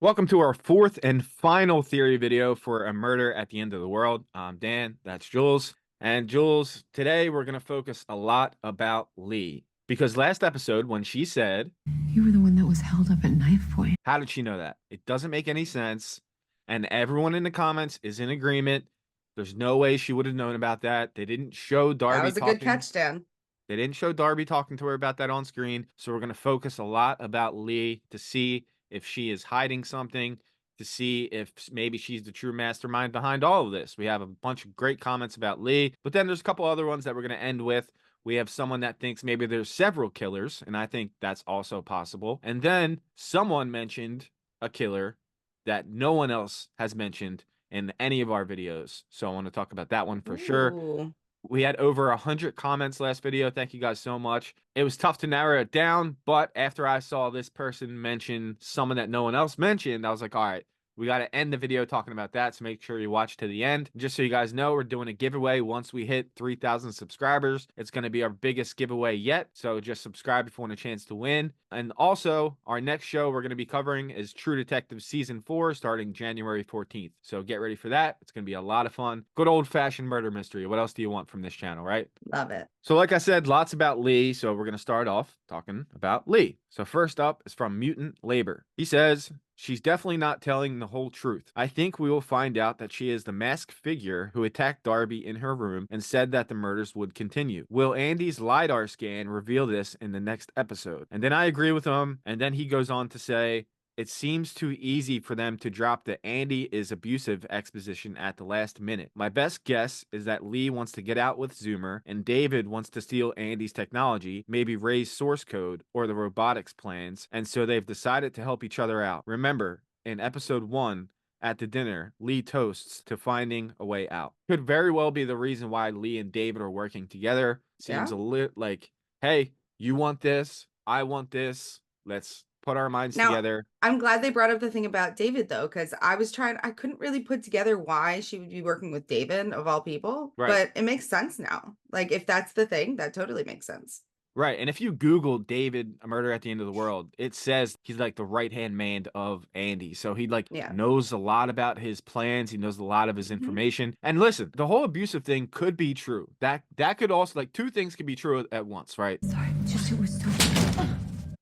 Welcome to our fourth and final theory video for a murder at the end of the world. I'm Dan, that's Jules. And Jules, today we're going to focus a lot about Lee. Because last episode, when she said, You were the one that was held up at knife point. how did she know that? It doesn't make any sense. And everyone in the comments is in agreement. There's no way she would have known about that. They didn't show That Darby was a good talking. catch, Dan. They didn't show Darby talking to her about that on screen. So we're going to focus a lot about Lee to see if she is hiding something, to see if maybe she's the true mastermind behind all of this. We have a bunch of great comments about Lee, but then there's a couple other ones that we're going to end with. We have someone that thinks maybe there's several killers, and I think that's also possible. And then someone mentioned a killer that no one else has mentioned in any of our videos. So I want to talk about that one for sure. Ooh. We had over 100 comments last video. Thank you guys so much. It was tough to narrow it down, but after I saw this person mention someone that no one else mentioned, I was like, all right, we got to end the video talking about that, so make sure you watch to the end. Just so you guys know, we're doing a giveaway once we hit 3,000 subscribers. It's going to be our biggest giveaway yet, so just subscribe if you want a chance to win. And also, our next show we're going to be covering is True Detective Season 4, starting January 14th. So get ready for that. It's going to be a lot of fun. Good old-fashioned murder mystery. What else do you want from this channel, right? Love it. So like I said, lots about Lee, so we're going to start off talking about Lee. So first up is from Mutant Labor. He says, she's definitely not telling the whole truth. I think we will find out that she is the masked figure who attacked Darby in her room and said that the murders would continue. Will Andy's LiDAR scan reveal this in the next episode? And then I agree with him, and then he goes on to say, it seems too easy for them to drop the Andy is abusive exposition at the last minute. My best guess is that Lee wants to get out with Zoomer, and David wants to steal Andy's technology, maybe Ray's source code or the robotics plans, and so they've decided to help each other out. Remember, in episode 1, at the dinner, Lee toasts to finding a way out. Could very well be the reason why Lee and David are working together. Seems Yeah. a little like, hey, you want this, I want this, let's put our minds Now, together. I'm glad they brought up the thing about David, though, because I couldn't really put together why she would be working with David, of all people. Right. But it makes sense now. Like, if that's the thing, that totally makes sense. Right. And if you Google David, a murder at the end of the world, it says he's like the right-hand man of Andy. So he like Yeah. knows a lot about his plans. He knows a lot of his Mhm. information. And listen, the whole abusive thing could be true. That could also, like, two things could be true at once, right? Sorry, just it was so.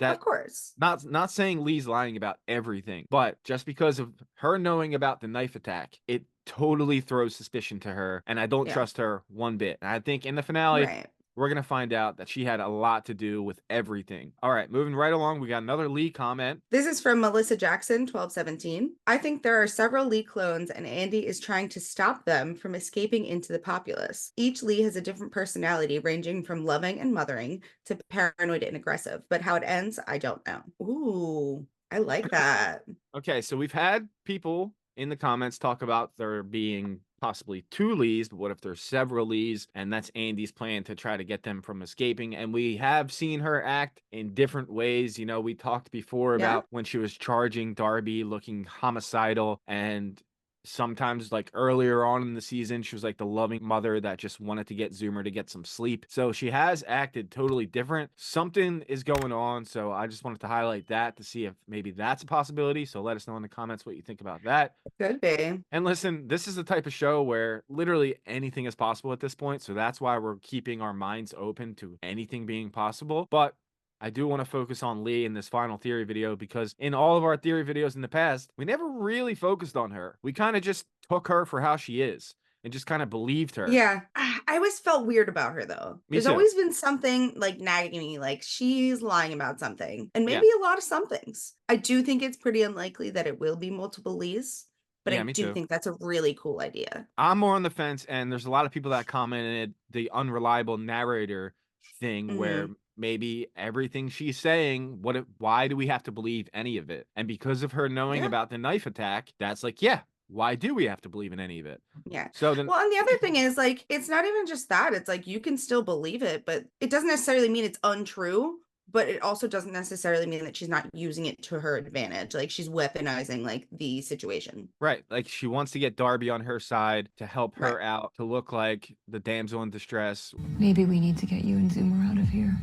Of course. Not saying Lee's lying about everything, but just because of her knowing about the knife attack, it totally throws suspicion to her, and I don't Yeah. trust her one bit. And I think in the finale, Right. we're going to find out that she had a lot to do with everything. All right, moving right along, we got another Lee comment. This is from Melissa Jackson, 1217. I think there are several Lee clones, and Andy is trying to stop them from escaping into the populace. Each Lee has a different personality, ranging from loving and mothering to paranoid and aggressive. But how it ends, I don't know. Ooh, I like that. Okay, so we've had people in the comments talk about there being possibly two Lees, but what if there's several Lees? And that's Andy's plan to try to get them from escaping. And we have seen her act in different ways. You know, we talked before Yeah. about when she was charging Darby looking homicidal, and sometimes, like earlier on in the season, she was like the loving mother that just wanted to get Zoomer to get some sleep. So she has acted totally different. Something is going on. So I just wanted to highlight that to see if maybe that's a possibility. So let us know in the comments what you think about that. Could be. And listen, this is the type of show where literally anything is possible at this point. So that's why we're keeping our minds open to anything being possible. But I do want to focus on Lee in this final theory video because in all of our theory videos in the past, we never really focused on her. We kind of just took her for how she is and just kind of believed her. Yeah. I always felt weird about her, though. Me There's too. always been something like nagging me, like she's lying about something, and Yeah. maybe a lot of somethings. I do think it's pretty unlikely that it will be multiple Lees, but Yeah, I me do too. think that's a really cool idea. I'm more on the fence, and there's a lot of people that commented the unreliable narrator thing where maybe everything she's saying, why do we have to believe any of it? And because of her knowing Yeah. about the knife attack, that's like, yeah, why do we have to believe in any of it? Yeah. So then, Well, and the other thing is, like, it's not even just that. It's like you can still believe it, but it doesn't necessarily mean it's untrue. But it also doesn't necessarily mean that she's not using it to her advantage. Like she's weaponizing like the situation. right, like she wants to get Darby on her side to help her out, to look like the damsel in distress. Maybe we need to get you and Zoomer out of here.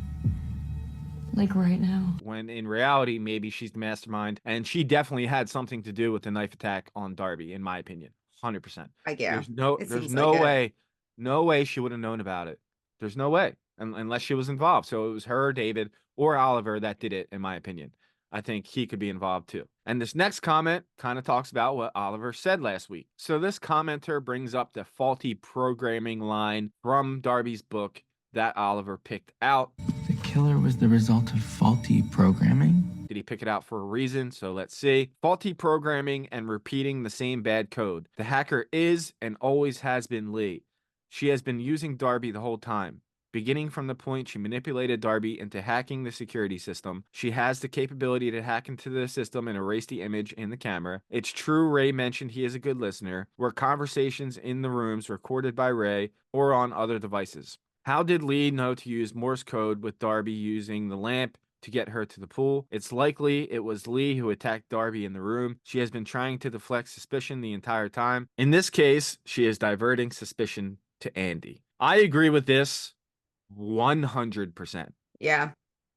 Like right now. when in reality, maybe she's the mastermind, and she definitely had something to do with the knife attack on Darby, in my opinion. 100%. Yeah, it There's seems like no it. way, no way she would have known about it. There's no way, unless she was involved. So it was her, David, or Oliver that did it, in my opinion. I think he could be involved too. And this next comment kind of talks about what Oliver said last week. So this commenter brings up the faulty programming line from Darby's book that Oliver picked out. The killer was the result of faulty programming? Did he pick it out for a reason? So let's see. Faulty programming and repeating the same bad code. The hacker is and always has been Lee. She has been using Darby the whole time. Beginning from the point she manipulated Darby into hacking the security system, she has the capability to hack into the system and erase the image in the camera. It's true Ray mentioned he is a good listener, were conversations in the rooms recorded by Ray or on other devices. How did Lee know to use Morse code with Darby using the lamp to get her to the pool? It's likely it was Lee who attacked Darby in the room. She has been trying to deflect suspicion the entire time. In this case, she is diverting suspicion to Andy. I agree with this 100%. Yeah,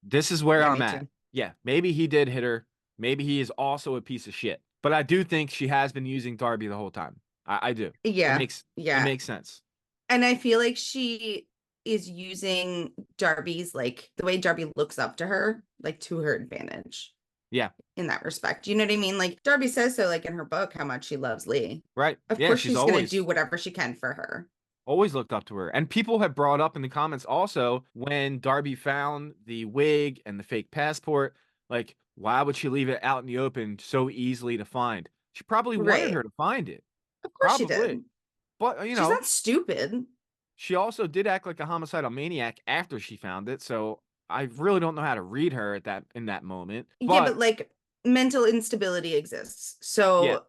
This is where yeah, I'm me at. too. Yeah, maybe he did hit her. Maybe he is also a piece of shit. But I do think she has been using Darby the whole time. I do. It Yeah, makes it yeah. makes sense. And I feel like she is using Darby's, like the way Darby looks up to her, like to her advantage Yeah, in that respect. You know what I mean? Like Darby says so, like in her book, how much she loves Lee. right. Of Yeah, course, she's she's going to always do whatever she can for her. always looked up to her. And people have brought up in the comments also when Darby found the wig and the fake passport, like, why would she leave it out in the open so easily to find? She probably wanted Right. her to find it. Of course she Probably. did. But, She's not stupid. she also did act like a homicidal maniac after she found it. So I really don't know how to read her at that in that moment. Yeah, But but like mental instability exists. yeah, So,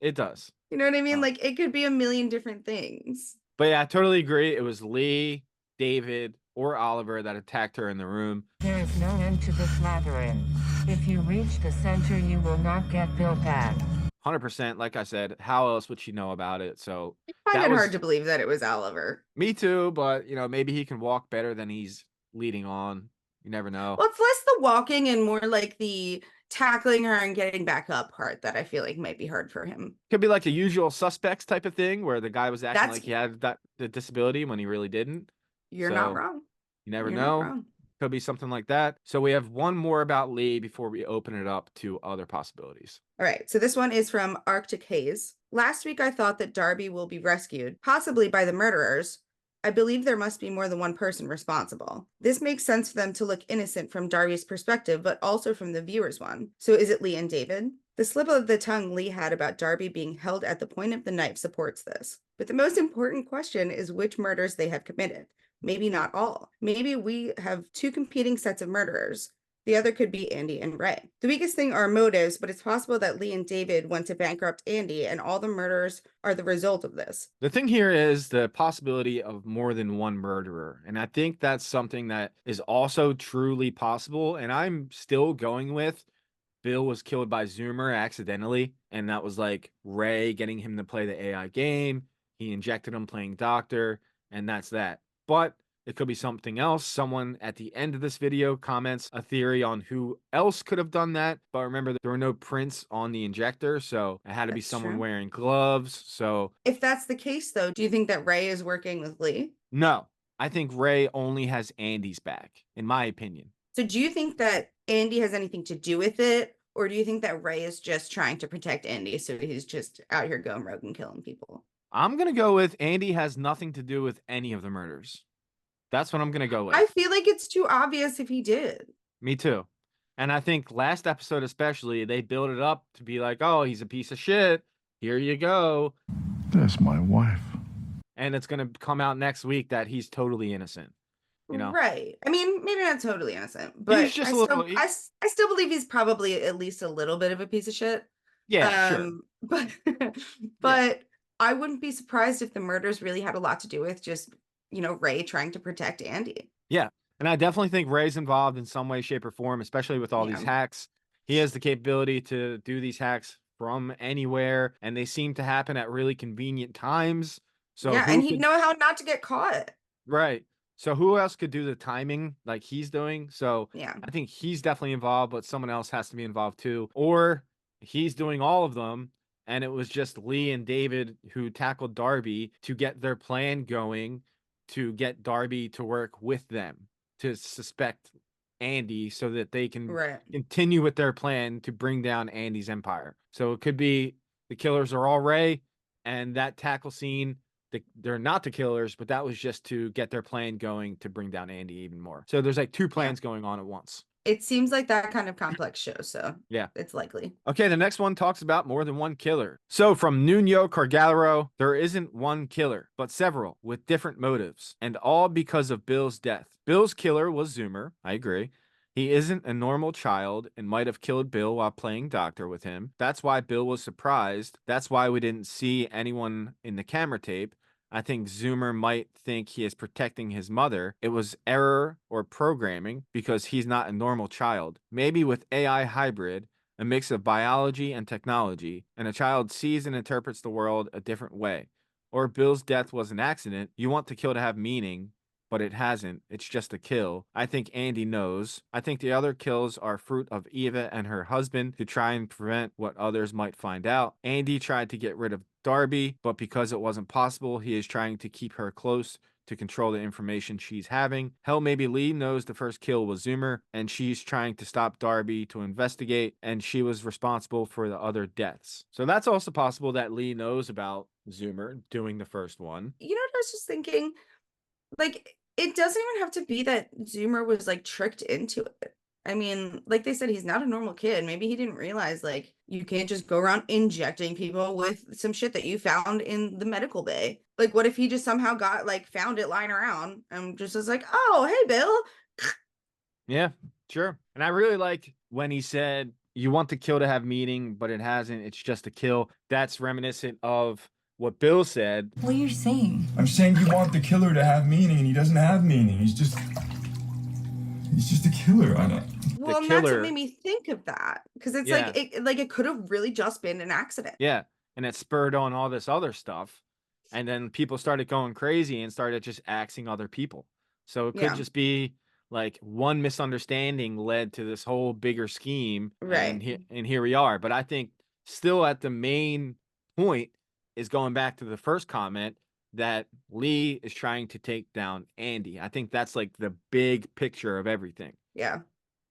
it does. you know what I mean? Um, Like it could be a million different things. but yeah, I totally agree. It was Lee, David, or Oliver that attacked her in the room. There is no end to this labyrinth. If you reach the center, you will not get built back. 100%. Like I said, how else would she know about it? So I find that it hard was to believe that it was Oliver. me too. But maybe he can walk better than he's leading on. You never know. Well, it's less the walking and more like the tackling her and getting back up part that I feel like might be hard for him. Could be like a usual suspects type of thing where the guy was acting That's like he had the disability when he really didn't. You're not So wrong. you never You're not know. wrong. Could be something like that. So we have one more about Lee before we open it up to other possibilities. All right. So this one is from Arctic Haze. Last week I thought that Darby will be rescued, possibly by the murderers. I believe there must be more than one person responsible. This makes sense for them to look innocent from Darby's perspective, but also from the viewer's one. So is it Lee and David? The slip of the tongue Lee had about Darby being held at the point of the knife supports this. But the most important question is which murders they have committed. Maybe not all. Maybe we have two competing sets of murderers. The other could be Andy and Ray. The weakest thing are motives, but it's possible that Lee and David want to bankrupt Andy, and all the murders are the result of this. The thing here is the possibility of more than one murderer. And I think that's something that is also truly possible. And I'm still going with Bill was killed by Zoomer accidentally. And that was like Ray getting him to play the AI game. He injected him playing doctor, and that's that. But it could be something else. Someone at the end of this video comments a theory on who else could have done that. But remember, there were no prints on the injector, so it had to be That's someone true. wearing gloves. So If that's the case, though, do you think that Ray is working with Lee? no, I think Ray only has Andy's back, in my opinion. So do you think that Andy has anything to do with it? Or do you think that Ray is just trying to protect Andy, so he's just out here going rogue and killing people? I'm going to go with Andy has nothing to do with any of the murders. That's what I'm going to go with. I feel like it's too obvious if he did. Me too. And I think last episode especially, they built it up to be like, oh, he's a piece of shit. Here you go. That's my wife. And it's going to come out next week that he's totally innocent. Right. I mean, maybe not totally innocent, but He's just a little. I still believe he's probably at least a little bit of a piece of shit. Yeah, sure. But but I wouldn't be surprised if the murders really had a lot to do with just, Ray trying to protect Andy. Yeah. And I definitely think Ray's involved in some way, shape, or form, especially with all these Yeah. hacks. He has the capability to do these hacks from anywhere, and they seem to happen at really convenient times. So Yeah, who and he'd could- know how not to get caught. Right. So who else could do the timing like he's doing? So Yeah. I think he's definitely involved, but someone else has to be involved too. Or he's doing all of them, and it was just Lee and David who tackled Darby to get their plan going to get Darby to work with them to suspect Andy so that they can Right. continue with their plan to bring down Andy's empire. So it could be the killers are all Ray, and that tackle scene, they're not the killers, but that was just to get their plan going to bring down Andy even more. So there's like two Yeah. plans going on at once. It seems like that kind of complex show, so Yeah. it's likely. Okay, the next one talks about more than one killer. So from Nuno Cargalero, there isn't one killer, but several with different motives, and all because of Bill's death. Bill's killer was Zoomer, I agree. He isn't a normal child and might have killed Bill while playing doctor with him. That's why Bill was surprised. That's why we didn't see anyone in the camera tape. I think Zoomer might think he is protecting his mother. It was error or programming because he's not a normal child. Maybe with AI hybrid, a mix of biology and technology, and a child sees and interprets the world a different way. Or Bill's death was an accident. You want the kill to have meaning, but it hasn't. It's just a kill. I think Andy knows. I think the other kills are fruit of Eva and her husband to try and prevent what others might find out. Andy tried to get rid of Darby, but because it wasn't possible, he is trying to keep her close to control the information she's having. Hell, maybe Lee knows the first kill was Zoomer, and she's trying to stop Darby to investigate, and she was responsible for the other deaths. So that's also possible that Lee knows about Zoomer doing the first one. You know what I was just thinking? Like, it doesn't even have to be that Zoomer was like tricked into it. I mean, like they said, he's not a normal kid. Maybe he didn't realize like you can't just go around injecting people with some shit that you found in the medical bay. Like, what if he just somehow got like found it lying around and just was like, oh, hey, Bill. Yeah, sure. And I really liked when he said, you want the kill to have meaning, but it hasn't. It's just a kill. That's reminiscent of what Bill said. What are you saying? I'm saying you want the killer to have meaning, and he doesn't have meaning. He's just a killer. I don't. Well, and that's what made me think of that, because it's Yeah. like it could have really just been an accident. Yeah. And it spurred on all this other stuff. And then people started going crazy and started just axing other people. So it could Yeah. just be like one misunderstanding led to this whole bigger scheme. Right. And here we are. But I think still at the main point is going back to the first comment that Lee is trying to take down Andy. I think that's like the big picture of everything. Yeah.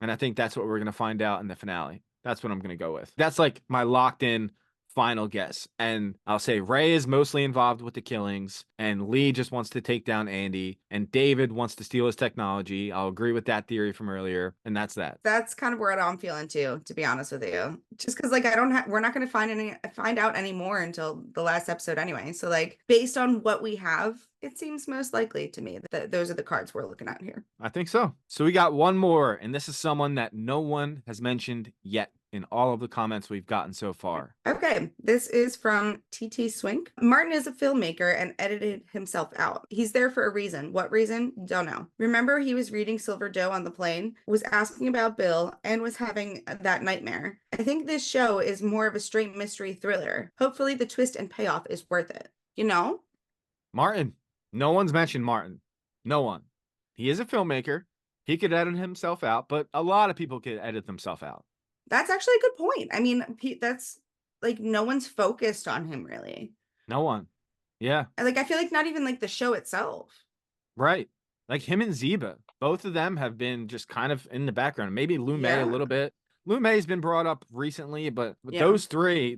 And I think that's what we're going to find out in the finale. That's what I'm going to go with. That's like my locked in final guess. And I'll say Ray is mostly involved with the killings, and Lee just wants to take down Andy, and David wants to steal his technology. I'll agree with that theory from earlier, and that's that. That's kind of where I'm feeling too, to be honest with you. Just because like we're not going to find out any more until the last episode anyway. So like based on what we have, it seems most likely to me that those are the cards we're looking at here. I think so. So we got one more, and this is someone that no one has mentioned yet in all of the comments we've gotten so far. Okay, this is from TT Swink. Martin is a filmmaker and edited himself out. He's there for a reason. What reason? Don't know. Remember, he was reading Silver Doe on the plane, was asking about Bill, and was having that nightmare. I think this show is more of a straight mystery thriller. Hopefully the twist and payoff is worth it. You know? Martin. No one's mentioned Martin. No one. He is a filmmaker. He could edit himself out, but a lot of people could edit themselves out. That's actually a good point. I mean, that's like no one's focused on him really. No one. Yeah. Like I feel like not even like the show itself. Right. Like him and Zeba, both of them have been just kind of in the background. Maybe Lume Yeah. a little bit. Lume's been brought up recently, but Yeah. those three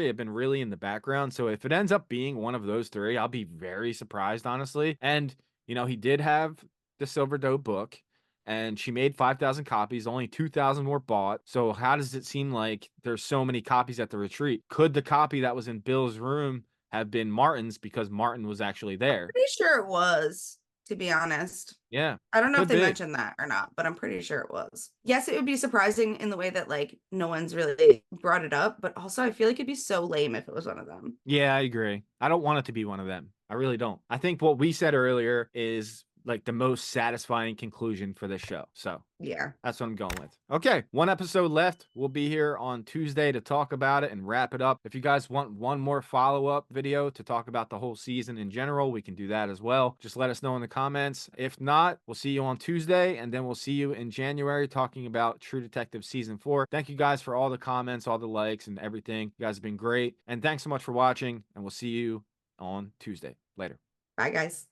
have been really in the background. So if it ends up being one of those three, I'll be very surprised, honestly. And, you know, he did have the Silver Doe book, and she made 5,000 copies. Only 2,000 were bought. So how does it seem like there's so many copies at the retreat? Could the copy that was in Bill's room have been Martin's because Martin was actually there? Pretty sure it was, to be honest. Yeah. I don't know if Could they be. mentioned that or not, but I'm pretty sure it was. Yes, it would be surprising in the way that like no one's really brought it up, but also I feel like it'd be so lame if it was one of them. Yeah, I agree. I don't want it to be one of them. I really don't. I think what we said earlier is like the most satisfying conclusion for this show. So Yeah. that's what I'm going with. Okay, one episode left. We'll be here on Tuesday to talk about it and wrap it up. If you guys want one more follow-up video to talk about the whole season in general, we can do that as well. Just let us know in the comments. If not, we'll see you on Tuesday, and then we'll see you in January talking about True Detective Season 4. Thank you guys for all the comments, all the likes, and everything. You guys have been great. And thanks so much for watching, and we'll see you on Tuesday. Later. Bye, guys.